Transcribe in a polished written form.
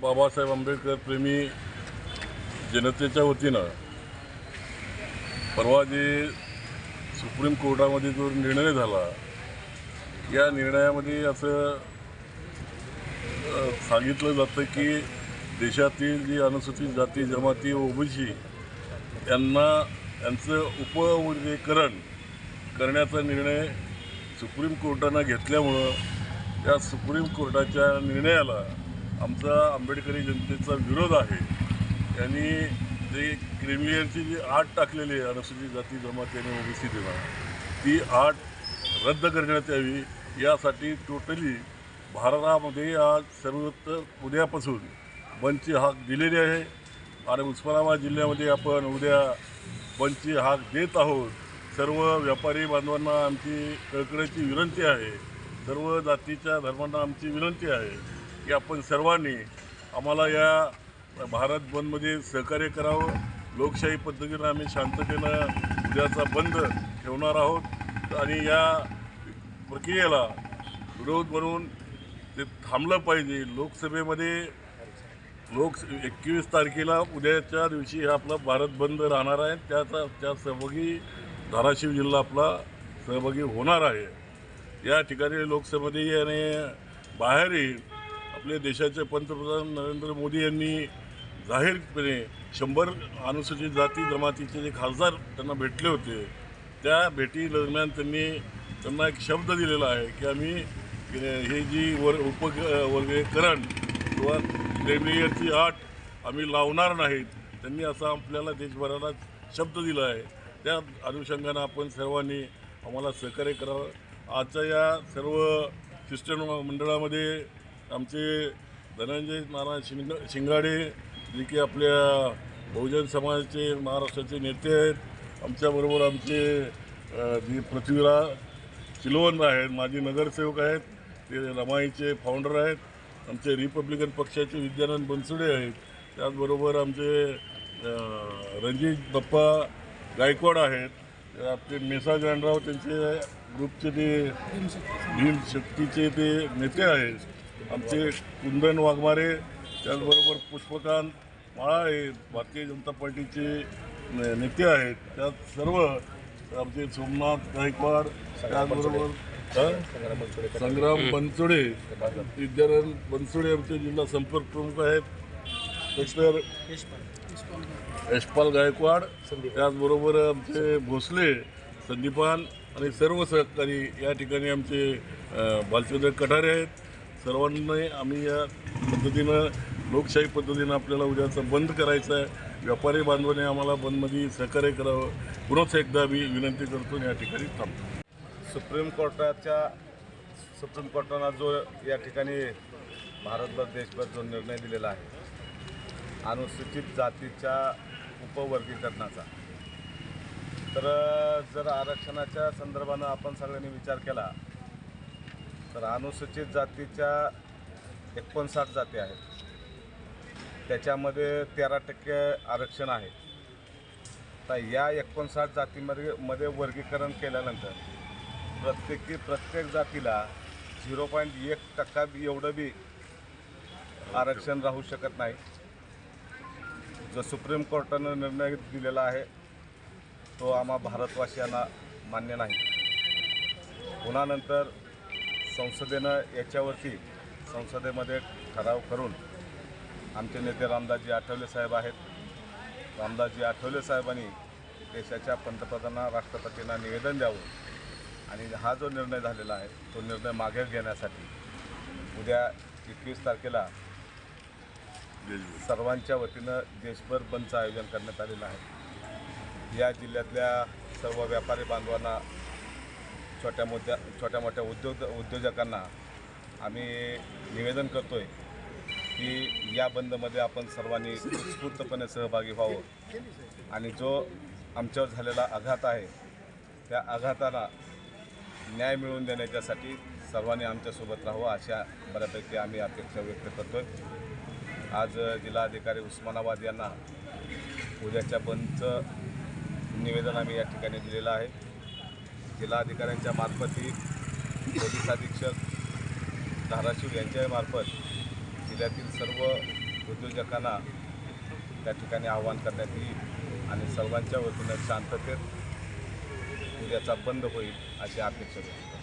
बाबासाहेब आंबेडकर प्रेमी जनतेच्या वतीनं परवा जे सुप्रीम कोर्टामध्ये जो निर्णय झाला, या निर्णयामध्ये असं सांगितलं जातं की देशातील जी अनुसूचित जाती जमाती ओबीसी यांचं उपवर्गीकरण करण्याचा निर्णय सुप्रीम कोर्टानं घेतल्यामुळं त्या सुप्रीम कोर्टाच्या निर्णयाला आमचा आंबेडकरी जनतेचा विरोध आहे। यांनी जे क्रिमिलियरची जी आट टाकलेली आहे अनुसूचित जाती जमाती आणि ओबीसी देणं, ती आट रद्द करण्यात यावी यासाठी टोटली भारतामध्ये आज सर्वत्र उद्यापासून बंदची हाक दिलेली आहे आणि उस्मानाबाद जिल्ह्यामध्ये आपण उद्या बंदची हाक देत आहोत। सर्व व्यापारी बांधवांना आमची कळकळीची विनंती आहे, सर्व जातीच्या धर्मांना आमची विनंती आहे की आपण सर्वांनी आम्हाला या भारत बंदमध्ये सहकार्य करावं। लोकशाही पद्धतीनं आम्ही शांततेनं उद्याचा बंद ठेवणार आहोत आणि या प्रक्रियेला विरोध म्हणून ते थांबलं पाहिजे। लोकसभेमध्ये 21 तारखेला उद्याच्या दिवशी हा आपला भारत बंद राहणार आहे, त्या सहभागी धाराशिव जिल्हा आपला सहभागी होणार आहे। या ठिकाणी लोकसभेमध्ये आणि बाहेरही आपल्या देशाचे पंतप्रधान नरेंद्र मोदी यांनी जाहीरपणे 100 अनुसूचित जाती जमातीचे जे खासदार त्यांना भेटले होते, त्या भेटी दरम्यान त्यांना एक शब्द दिलेला आहे की आम्ही हे जी उपवर्गीकरण किंवा क्रिमिलियरची आट आम्ही लावणार नाहीत। त्यांनी असा आपल्याला देशभराला शब्द दिला आहे। त्या अनुषंगानं आपण सर्वांनी आम्हाला सहकार्य करावं। आजच्या या सर्व शिष्टमंडळामध्ये आमचे धनंजय महाराज शिंगाडे जे की आपल्या बहुजन समाजाचे महाराष्ट्राचे नेते आहेत, आमच्याबरोबर आमचे जे पृथ्वीराज चिलवण आहेत, माजी नगरसेवक आहेत, ते रमाईचे फाउंडर आहेत, आमचे रिपब्लिकन पक्षाचे विद्यानंद बनसोडे आहेत, त्याचबरोबर आमचे रणजित बाप्पा गायकवाड आहेत, आपले मेसा जानराव त्यांचे ग्रुपचे ते भीमशक्तीचे ते नेते आहेत, आमचे कुंदन वाघमारे, त्याचबरोबर पुष्पकांत माळा भारतीय जनता पार्टीचे नेते आहेत, त्यात सर्व आमचे सोमनाथ गायकवाड, त्याचबरोबर संग्राम बनसोडे, विद्यानंद बनसोडे आमचे जिल्हा संपर्क प्रमुख आहेत, डॉक्टर यशपाल गायकवाड, त्याचबरोबर आमचे भोसले संदीपान आणि सर्व सहकारी या ठिकाणी आमचे बालचंद्र कठारे आहेत। सर्वांनी आम्ही या पद्धतीनं लोकशाही पद्धतीनं आपल्याला उद्याचा बंद करायचा आहे। व्यापारी बांधवांनी आम्हाला बंदमध्ये सहकार्य करावं पुन्हा एकदा मी विनंती करतो। या ठिकाणी थांबतो। सुप्रीम कोर्टानं जो या ठिकाणी भारतभर देशभर जो निर्णय दिलेला आहे अनुसूचित जातीच्या उपवर्गीकरणाचा, तर जर आरक्षणाच्या संदर्भानं आपण सगळ्यांनी विचार केला तर अनुसूचित जातीच्या 59 जाती आहेत, त्याच्यामध्ये 13% आरक्षण आहे। तर या 59 जातीमध्ये वर्गीकरण केल्यानंतर प्रत्येक जातीला 0.1% एवढं बी आरक्षण राहू शकत नाही। जो सुप्रीम कोर्टानं निर्णय दिलेला आहे तो आम्हा भारतवासियांना मान्य नाही। पुन्हा नंतर संसदेमध्ये ठराव करून आमचे नेते रामदासजी आठवले साहेब आहेत, रामदासजी आठवले साहेबांनी देशाच्या पंतप्रधानांना राष्ट्रपतींना निवेदन द्यावं आणि हा जो निर्णय झालेला आहे तो निर्णय मागे घेण्यासाठी उद्या 21 तारखेला सर्वांच्या वतीनं देशभर बंदचं आयोजन करण्यात आलेलं आहे। या जिल्ह्यातल्या सर्व व्यापारी बांधवांना, छोट्या मोठ्या उद्योजकांना आम्ही निवेदन करतो आहे की या बंदमध्ये आपण सर्वांनी उत्स्फूर्तपणे सहभागी व्हावं आणि जो आमच्यावर झालेला आघात आहे त्या आघाताला न्याय मिळवून देण्याच्यासाठी सर्वांनी आमच्यासोबत राहावं अशा बऱ्यापैकी आम्ही अपेक्षा व्यक्त करतो आहे। आज जिल्हाधिकारी उस्मानाबाद यांना उद्याच्या बंदचं निवेदन आम्ही या ठिकाणी दिलेलं आहे। जिल्हाधिकाऱ्यांच्या मार्फतही पोलीस अधीक्षक धाराशिव यांच्या मार्फत जिल्ह्यातील सर्व उद्योजकांना त्या ठिकाणी आवाहन करण्यात येईल आणि सर्वांच्या वतीनं शांततेत उद्याचा बंद होईल अशी अपेक्षा आहे.